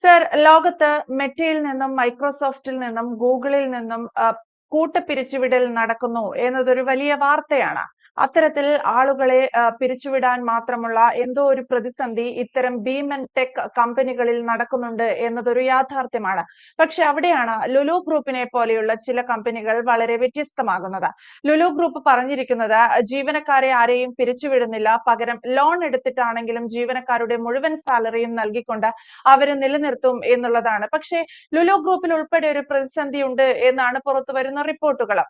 Sir, ലോകത്ത് മെറ്റയിൽ നിന്നും മൈക്രോസോഫ്റ്റിൽ നിന്നും ഗൂഗിളിൽ നിന്നും കൂട്ടപ്പിരിച്ചുവിടൽ നടക്കുന്നു എന്നതൊരു വലിയ വാർത്തയാണ്. അത്തരത്തിൽ ആളുകളെ പിരിച്ചുവിടാൻ മാത്രമുള്ള എന്തോ ഒരു പ്രതിസന്ധി ഇത്തരം ഭീമൻ ടെക് കമ്പനികളിൽ നടക്കുന്നുണ്ട് എന്നതൊരു യാഥാർത്ഥ്യമാണ്. പക്ഷെ അവിടെയാണ് ലുലു ഗ്രൂപ്പിനെ പോലെയുള്ള ചില കമ്പനികൾ വളരെ വ്യത്യസ്തമാകുന്നത്. ലുലു ഗ്രൂപ്പ് പറഞ്ഞിരിക്കുന്നത് ജീവനക്കാരെ ആരെയും പിരിച്ചുവിടുന്നില്ല, പകരം ലോൺ എടുത്തിട്ടാണെങ്കിലും ജീവനക്കാരുടെ മുഴുവൻ സാലറിയും നൽകിക്കൊണ്ട് അവരെ നിലനിർത്തും എന്നുള്ളതാണ്. പക്ഷേ ലുലു ഗ്രൂപ്പിൽ ഉൾപ്പെടെ ഒരു പ്രതിസന്ധി ഉണ്ട് എന്നാണ് പുറത്തു വരുന്ന റിപ്പോർട്ടുകൾ.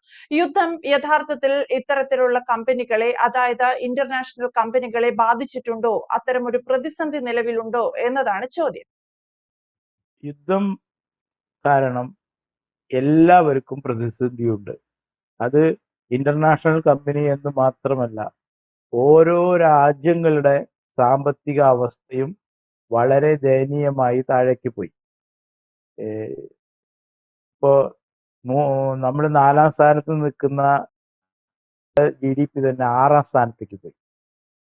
യുദ്ധം യഥാർത്ഥത്തിൽ ഇത്തരത്തിലുള്ള കമ്പനികളെ, അതായത് ഇന്റർനാഷണൽ കമ്പനികളെ ബാധിച്ചിട്ടുണ്ടോ? അത്തരമൊരു പ്രതിസന്ധി നിലവിലുണ്ടോ എന്നതാണ് ചോദ്യം. യുദ്ധം കാരണം എല്ലാവർക്കും പ്രതിസന്ധിയുണ്ട്. അത് ഇന്റർനാഷണൽ കമ്പനി എന്ന് മാത്രമല്ല, ഓരോ രാജ്യങ്ങളുടെ സാമ്പത്തിക അവസ്ഥയും വളരെ ദയനീയമായി താഴേക്ക് പോയി. ഇപ്പോ നമ്മൾ 4-ാം സ്ഥാനത്ത് നിൽക്കുന്ന GDP തന്നെ 6-ാം സ്ഥാനത്തേക്ക് പോയി.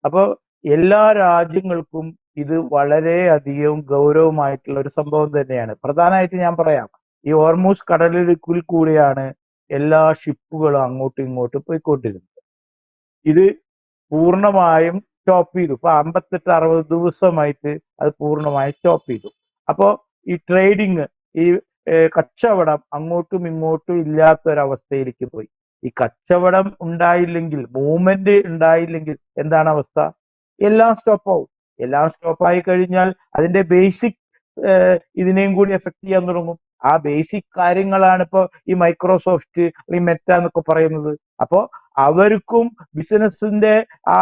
അപ്പോൾ എല്ലാ രാജ്യങ്ങൾക്കും ഇത് വളരെയധികം ഗൗരവമായിട്ടുള്ള ഒരു സംഭവം തന്നെയാണ്. പ്രധാനമായിട്ട് ഞാൻ പറയാം, ഈ ഹോർമൂസ് കടലിടുക്കിൽ കൂടിയാണ് എല്ലാ ഷിപ്പുകളും അങ്ങോട്ടും ഇങ്ങോട്ടും പോയിക്കൊണ്ടിരുന്നത്. ഇത് പൂർണ്ണമായും സ്റ്റോപ്പ് ചെയ്തു. ഇപ്പൊ 58-60 ദിവസമായിട്ട് അത് പൂർണ്ണമായും സ്റ്റോപ്പ് ചെയ്തു. അപ്പോൾ ഈ ട്രേഡിങ്, ഈ കച്ചവടം അങ്ങോട്ടും ഇങ്ങോട്ടും ഇല്ലാത്തൊരവസ്ഥയിലേക്ക് പോയി. ഈ കച്ചവടം ഉണ്ടായില്ലെങ്കിൽ, മൂവ്മെന്റ് ഉണ്ടായില്ലെങ്കിൽ എന്താണ് അവസ്ഥ? എല്ലാം സ്റ്റോപ്പ് ആവും. എല്ലാം സ്റ്റോപ്പായി കഴിഞ്ഞാൽ അതിന്റെ ബേസിക് ഇതിനെയും കൂടി എഫക്ട് ചെയ്യാൻ തുടങ്ങും. ആ ബേസിക് കാര്യങ്ങളാണ് ഇപ്പൊ ഈ മൈക്രോസോഫ്റ്റ്, ഈ മെറ്റ എന്നൊക്കെ പറയുന്നത്. അപ്പോ അവർക്കും ബിസിനസിന്റെ ആ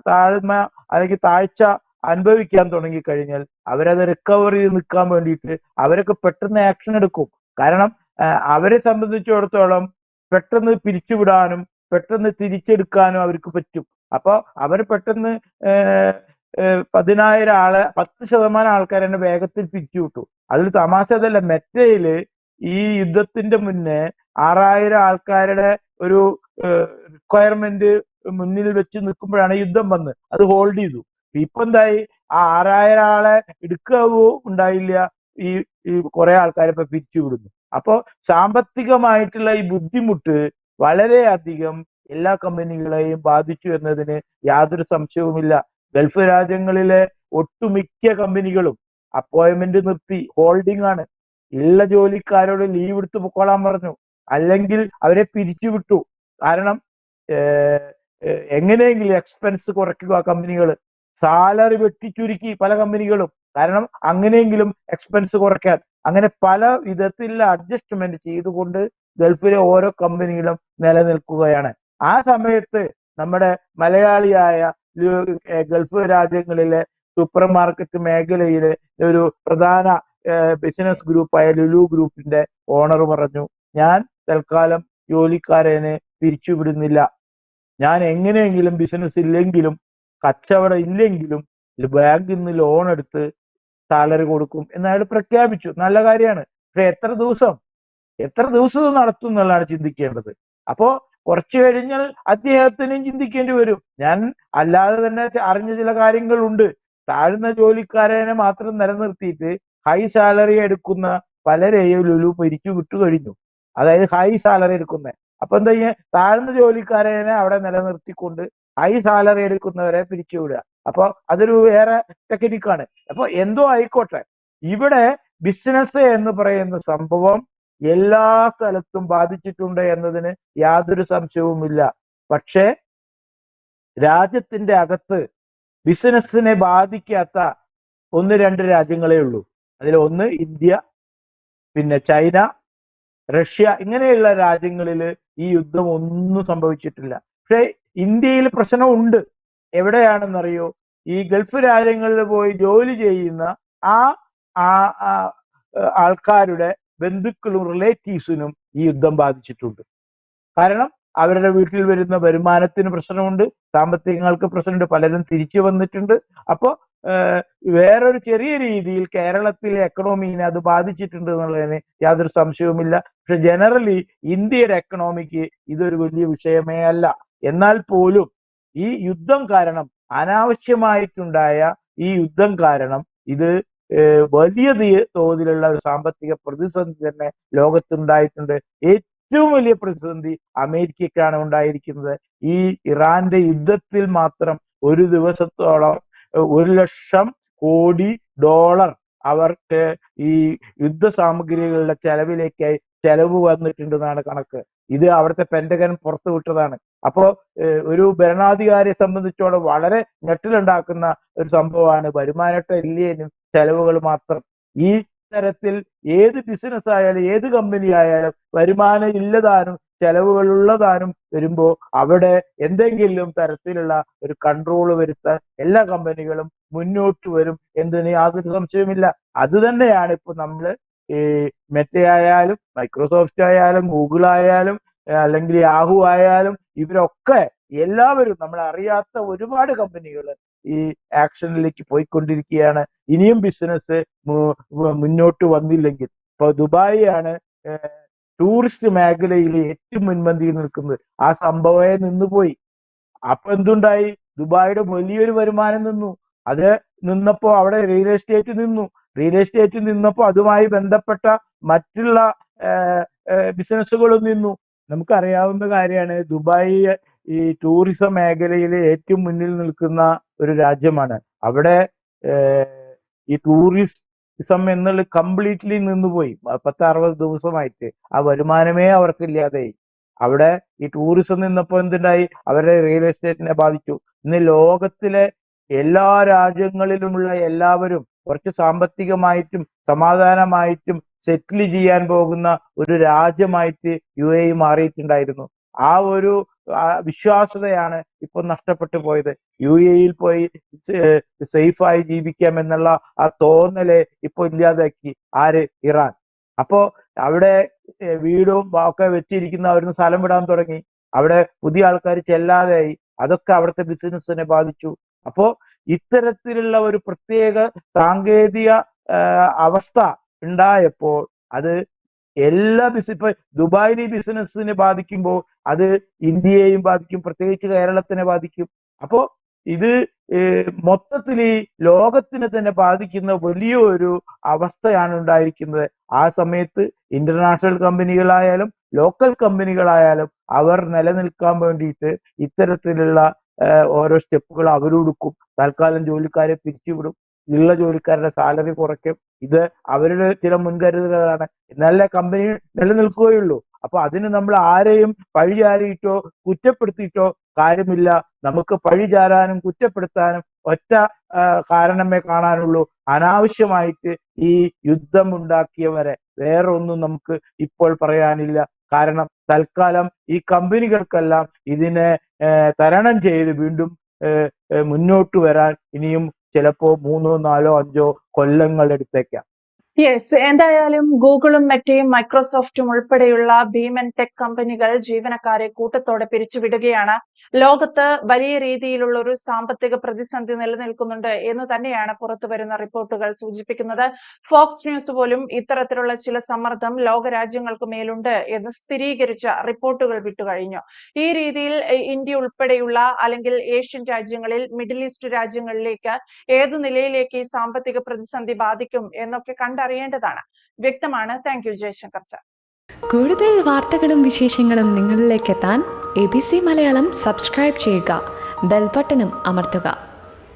താഴ്മ അല്ലെങ്കിൽ താഴ്ച അനുഭവിക്കാൻ തുടങ്ങിക്കഴിഞ്ഞാൽ അവരത് റിക്കവർ ചെയ്ത് നിൽക്കാൻ വേണ്ടിയിട്ട് അവരൊക്കെ പെട്ടെന്ന് ആക്ഷൻ എടുക്കും. കാരണം അവരെ സംബന്ധിച്ചിടത്തോളം പെട്ടെന്ന് പിരിച്ചുവിടാനും പെട്ടെന്ന് തിരിച്ചെടുക്കാനും അവർക്ക് പറ്റും. അപ്പൊ അവർ പെട്ടെന്ന് 10% ആൾക്കാരെ തന്നെ വേഗത്തിൽ പിരിച്ചുവിട്ടു. അതിൽ തമാശ അതല്ല, മെറ്റയില് ഈ യുദ്ധത്തിന്റെ മുന്നേ 6000 ആൾക്കാരുടെ ഒരു റിക്വയർമെന്റ് മുന്നിൽ വെച്ച് നിൽക്കുമ്പോഴാണ് യുദ്ധം വന്ന് അത് ഹോൾഡ് ചെയ്തു. ഇപ്പൊ എന്തായി? ആ 6000 ആളെ എടുക്കാവോ ഉണ്ടായില്ല, ഈ കുറെ ആൾക്കാരെ ഇപ്പൊ പിരിച്ചുവിടുന്നു. അപ്പോ സാമ്പത്തികമായിട്ടുള്ള ഈ ബുദ്ധിമുട്ട് വളരെയധികം എല്ലാ കമ്പനികളെയും ബാധിച്ചു എന്നതിന് യാതൊരു സംശയവുമില്ല. ഗൾഫ് രാജ്യങ്ങളിലെ ഒട്ടുമിക്ക കമ്പനികളും അപ്പോയിന്റ്മെന്റ് നിർത്തി, ഹോൾഡിംഗ് ആണ്. ഉള്ള ജോലിക്കാരോട് ലീവ് എടുത്ത് പൊക്കോളാൻ പറഞ്ഞു, അല്ലെങ്കിൽ അവരെ പിരിച്ചുവിട്ടു. കാരണം എങ്ങനെയെങ്കിലും എക്സ്പെൻസ് കുറയ്ക്കുക കമ്പനികൾ. സാലറി വെട്ടിച്ചുരുക്കി പല കമ്പനികളും, കാരണം അങ്ങനെയെങ്കിലും എക്സ്പെൻസ് കുറയ്ക്കാൻ. അങ്ങനെ പല വിധത്തിലുള്ള അഡ്ജസ്റ്റ്മെന്റ് ചെയ്തുകൊണ്ട് ഗൾഫിലെ ഓരോ കമ്പനികളും നിലനിൽക്കുകയാണ്. ആ സമയത്ത് നമ്മുടെ മലയാളിയായ ഗൾഫ് രാജ്യങ്ങളിലെ സൂപ്പർ മാർക്കറ്റ് മേഖലയിലെ ഒരു പ്രധാന ബിസിനസ് ഗ്രൂപ്പായ ലുലു ഗ്രൂപ്പിന്റെ ഓണർ പറഞ്ഞു, ഞാൻ തൽക്കാലം ജോലിക്കാരനെ പിരിച്ചുവിടുന്നില്ല. ഞാൻ എങ്ങനെയെങ്കിലും ബിസിനസ് ഇല്ലെങ്കിലും കച്ചവടം ഇല്ലെങ്കിലും ബാങ്കിൽ നിന്ന് ലോൺ എടുത്ത് സാലറി കൊടുക്കും എന്നയാൾ പ്രഖ്യാപിച്ചു. നല്ല കാര്യമാണ്. പക്ഷെ എത്ര ദിവസം നടത്തും എന്നുള്ളതാണ് ചിന്തിക്കേണ്ടത്. അപ്പോ കുറച്ചു കഴിഞ്ഞാൽ അദ്ദേഹത്തിനും ചിന്തിക്കേണ്ടി വരും. ഞാൻ അല്ലാതെ തന്നെ അറിഞ്ഞ ചില കാര്യങ്ങളുണ്ട്. താഴ്ന്ന ജോലിക്കാരനെ മാത്രം നിലനിർത്തിയിട്ട് ഹൈ സാലറി എടുക്കുന്ന പലരെയും ലുലു പിരിച്ചു വിട്ടു കഴിഞ്ഞു. അതായത് ഹൈ സാലറി എടുക്കുന്നത്. അപ്പൊ എന്താ ചെയ്യുക? താഴ്ന്ന ജോലിക്കാരനെ അവിടെ നിലനിർത്തിക്കൊണ്ട് ഹൈ സാലറി എടുക്കുന്നവരെ പിരിച്ചുവിടുക. അപ്പൊ അതൊരു വേറെ ടെക്നിക്കാണ്. അപ്പൊ എന്തോ ആയിക്കോട്ടെ, ഇവിടെ ബിസിനസ് എന്ന് പറയുന്ന സംഭവം എല്ലാ സ്ഥലത്തും ബാധിച്ചിട്ടുണ്ട് എന്നതിന് യാതൊരു സംശയവുമില്ല. പക്ഷേ രാജ്യത്തിന്റെ അകത്ത് ബിസിനസ്സിനെ ബാധിക്കാത്ത 1-2 രാജ്യങ്ങളേ ഉള്ളൂ. അതിൽ ഒന്ന് ഇന്ത്യ, പിന്നെ ചൈന, റഷ്യ. ഇങ്ങനെയുള്ള രാജ്യങ്ങളിൽ ഈ യുദ്ധം ഒന്നും സംഭവിച്ചിട്ടില്ല. പക്ഷെ ഇന്ത്യയിൽ പ്രശ്നമുണ്ട്. എവിടെയാണെന്നറിയോ? ഈ ഗൾഫ് രാജ്യങ്ങളിൽ പോയി ജോലി ചെയ്യുന്ന ആ ആൾക്കാരുടെ ബന്ധുക്കളും റിലേറ്റീവ്സിനും ഈ യുദ്ധം ബാധിച്ചിട്ടുണ്ട്. കാരണം അവരുടെ വീട്ടിൽ വരുന്ന വരുമാനത്തിന് പ്രശ്നമുണ്ട്, സാമ്പത്തികങ്ങൾക്ക് പ്രശ്നമുണ്ട്, പലരും തിരിച്ചു വന്നിട്ടുണ്ട്. അപ്പോൾ വേറൊരു ചെറിയ രീതിയിൽ കേരളത്തിലെ എക്കണോമിനെ അത് ബാധിച്ചിട്ടുണ്ട് എന്നുള്ളതിന് യാതൊരു സംശയവുമില്ല. പക്ഷെ ജനറലി ഇന്ത്യയുടെ എക്കണോമിക്ക് ഇതൊരു വലിയ വിഷയമേ അല്ല. എന്നാൽ പോലും ഈ യുദ്ധം കാരണം, അനാവശ്യമായിട്ടുണ്ടായ ഈ യുദ്ധം കാരണം ഇത് വലിയ തോതിലുള്ള ഒരു സാമ്പത്തിക പ്രതിസന്ധി തന്നെ ലോകത്തുണ്ടായിട്ടുണ്ട്. ഏറ്റവും വലിയ പ്രതിസന്ധി അമേരിക്കയ്ക്കാണ് ഉണ്ടായിരിക്കുന്നത്. ഈ ഇറാന്റെ യുദ്ധത്തിൽ മാത്രം ഒരു ദിവസത്തോളം 1,00,000 കോടി ഡോളർ അവർക്ക് ഈ യുദ്ധ സാമഗ്രികളുടെ ചെലവിലേക്കായി ചെലവ് വന്നിട്ടുണ്ടെന്നാണ് കണക്ക്. ഇത് അവിടുത്തെ പെന്റഗൺ പുറത്തുവിട്ടതാണ്. അപ്പോ ഒരു ഭരണാധികാരിയെ സംബന്ധിച്ചോളം വളരെ ഞെട്ടലുണ്ടാക്കുന്ന ഒരു സംഭവമാണ് വരുമാനട്ട ഇല്ലേനും ചെലവുകൾ മാത്രം. ഈ തരത്തിൽ ഏത് ബിസിനസ് ആയാലും ഏത് കമ്പനി ആയാലും വരുമാനം ഇല്ലതാനും ചെലവുകളുള്ളതാനും വരുമ്പോൾ അവിടെ എന്തെങ്കിലും തരത്തിലുള്ള ഒരു കൺട്രോൾ വരുത്താൻ എല്ലാ കമ്പനികളും മുന്നോട്ട് വരും എന്നതിന് യാതൊരു സംശയവുമില്ല. അത് തന്നെയാണ് ഇപ്പൊ നമ്മള് ഈ മെറ്റ ആയാലും മൈക്രോസോഫ്റ്റ് ആയാലും ഗൂഗിൾ ആയാലും അല്ലെങ്കിൽ യാഹു ആയാലും ഇവരൊക്കെ എല്ലാവരും നമ്മൾ അറിയാത്ത ഒരുപാട് കമ്പനികൾ ഈ ആക്ഷനിലേക്ക് പോയിക്കൊണ്ടിരിക്കുകയാണ്. ഇനിയും ബിസിനസ് മുന്നോട്ട് വന്നില്ലെങ്കിൽ ഇപ്പൊ ദുബായ് ആണ് ടൂറിസ്റ്റ് മേഖലയിൽ ഏറ്റവും മുൻപന്തിയിൽ നിൽക്കുന്നത്. ആ സംഭവമേ നിന്നുപോയി. അപ്പൊ എന്തുണ്ടായി? ദുബായിയുടെ വലിയൊരു വരുമാനം നിന്നു. അത് നിന്നപ്പോ അവിടെ റിയൽ എസ്റ്റേറ്റ് നിന്നു. റിയൽ എസ്റ്റേറ്റ് നിന്നപ്പോ അതുമായി ബന്ധപ്പെട്ട മറ്റുള്ള ബിസിനസ്സുകളും നിന്നു. നമുക്കറിയാവുന്ന കാര്യമാണ്, ദുബായ് ഈ ടൂറിസം മേഖലയിൽ ഏറ്റവും മുന്നിൽ നിൽക്കുന്ന ഒരു രാജ്യമാണ്. അവിടെ ഈ ടൂറിസം എന്നുള്ളത് കംപ്ലീറ്റ്ലി നിന്നുപോയി. 10-60 ദിവസമായിട്ട് ആ വരുമാനമേ അവർക്കില്ലാതെയായി. അവിടെ ഈ ടൂറിസം നിന്നപ്പോൾ എന്തുണ്ടായി? അവരുടെ റിയൽ എസ്റ്റേറ്റിനെ ബാധിച്ചു. ഇന്ന് ലോകത്തിലെ എല്ലാ രാജ്യങ്ങളിലുമുള്ള എല്ലാവരും കുറച്ച് സാമ്പത്തികമായിട്ടും സമാധാനമായിട്ടും സെറ്റിൽ ചെയ്യാൻ പോകുന്ന ഒരു രാജ്യമായിട്ട് UAE മാറിയിട്ടുണ്ടായിരുന്നു. ആ ഒരു വിശ്വാസ്യതയാണ് ഇപ്പൊ നഷ്ടപ്പെട്ടു പോയത്. UAE പോയി സേഫായി ജീവിക്കാം എന്നുള്ള ആ തോന്നല് ഇപ്പൊ ഇല്ലാതാക്കി ആര്? ഇറാൻ. അപ്പോ അവിടെ വീടും ഒക്കെ വെച്ചിരിക്കുന്നവരുന്ന് സ്ഥലം വിടാൻ തുടങ്ങി. അവിടെ പുതിയ ആൾക്കാർ ചെല്ലാതെയായി. അതൊക്കെ അവിടുത്തെ ബിസിനസ്സിനെ ബാധിച്ചു. അപ്പോ ഇത്തരത്തിലുള്ള ഒരു പ്രത്യേക സാങ്കേതിക അവസ്ഥ ഉണ്ടായപ്പോൾ അത് എല്ലാ ഇപ്പൊ ദുബായിലെ ബിസിനസ്സിനെ ബാധിക്കുമ്പോൾ അത് ഇന്ത്യയെയും ബാധിക്കും, പ്രത്യേകിച്ച് കേരളത്തിനെ ബാധിക്കും. അപ്പോ ഇത് മൊത്തത്തിൽ ഈ ലോകത്തിനെ തന്നെ ബാധിക്കുന്ന വലിയൊരു അവസ്ഥയാണ് ഉണ്ടായിരിക്കുന്നത്. ആ സമയത്ത് ഇന്റർനാഷണൽ കമ്പനികളായാലും ലോക്കൽ കമ്പനികളായാലും അവർ നിലനിൽക്കാൻ വേണ്ടിയിട്ട് ഇത്തരത്തിലുള്ള ഓരോ സ്റ്റെപ്പുകൾ അവരെടുക്കും. തൽക്കാലം ജോലിക്കാരെ പിരിച്ചുവിടും, ഉള്ള ജോലിക്കാരുടെ സാലറി കുറയ്ക്കും. ഇത് അവരുടെ ചില മുൻകരുതലുകളാണ്. എന്നാലേ കമ്പനി നിലനിൽക്കുകയുള്ളൂ. അപ്പൊ അതിന് നമ്മൾ ആരെയും പഴിചാരിയിട്ടോ കുറ്റപ്പെടുത്തിയിട്ടോ കാര്യമില്ല. നമുക്ക് പഴിചാരാനും കുറ്റപ്പെടുത്താനും ഒറ്റ കാരണമേ കാണാനുള്ളൂ. അനാവശ്യമായിട്ട് ഈ യുദ്ധം ഉണ്ടാക്കിയവരെ വേറെ ഒന്നും നമുക്ക് ഇപ്പോൾ പറയാനില്ല. കാരണം തൽക്കാലം ഈ കമ്പനികൾക്കെല്ലാം ഇതിനെ തരണം ചെയ്ത് വീണ്ടും മുന്നോട്ട് വരാൻ ഇനിയും ചിലപ്പോ 3, 4, 5 കൊല്ലങ്ങൾ എടുത്തേക്കാം. യെസ്, എന്തായാലും ഗൂഗിളും മെറ്റയും മൈക്രോസോഫ്റ്റും ഉൾപ്പെടെയുള്ള ഭീമൻ ടെക് കമ്പനികൾ ജീവനക്കാരെ കൂട്ടത്തോടെ പിരിച്ചുവിടുകയാണ്. ലോകത്ത് വലിയ രീതിയിലുള്ള ഒരു സാമ്പത്തിക പ്രതിസന്ധി നിലനിൽക്കുന്നുണ്ട് എന്ന് തന്നെയാണ് പുറത്തുവരുന്ന റിപ്പോർട്ടുകൾ സൂചിപ്പിക്കുന്നത്. ഫോക്സ് ന്യൂസ് പോലും ഇത്തരത്തിലുള്ള ചില സമ്മർദ്ദം ലോകരാജ്യങ്ങൾക്ക് മേലുണ്ട് എന്ന് സ്ഥിരീകരിച്ച റിപ്പോർട്ടുകൾ വിട്ടുകഴിഞ്ഞു. ഈ രീതിയിൽ ഇന്ത്യ ഉൾപ്പെടെയുള്ള അല്ലെങ്കിൽ ഏഷ്യൻ രാജ്യങ്ങളിൽ മിഡിൽ ഈസ്റ്റ് രാജ്യങ്ങളിലേക്ക് ഏതു നിലയിലേക്ക് ഈ സാമ്പത്തിക പ്രതിസന്ധി ബാധിക്കും എന്നൊക്കെ കണ്ടറിയേണ്ടതാണ്. വ്യക്തമാണ്. Thank you Jaishankar sir. കൂടുതൽ വാർത്തകളും വിശേഷങ്ങളും നിങ്ങളിലേക്ക് എത്താൻ ABC മലയാളം സബ്സ്ക്രൈബ് ചെയ്യുക, ബെൽ ബട്ടണും അമർത്തുക.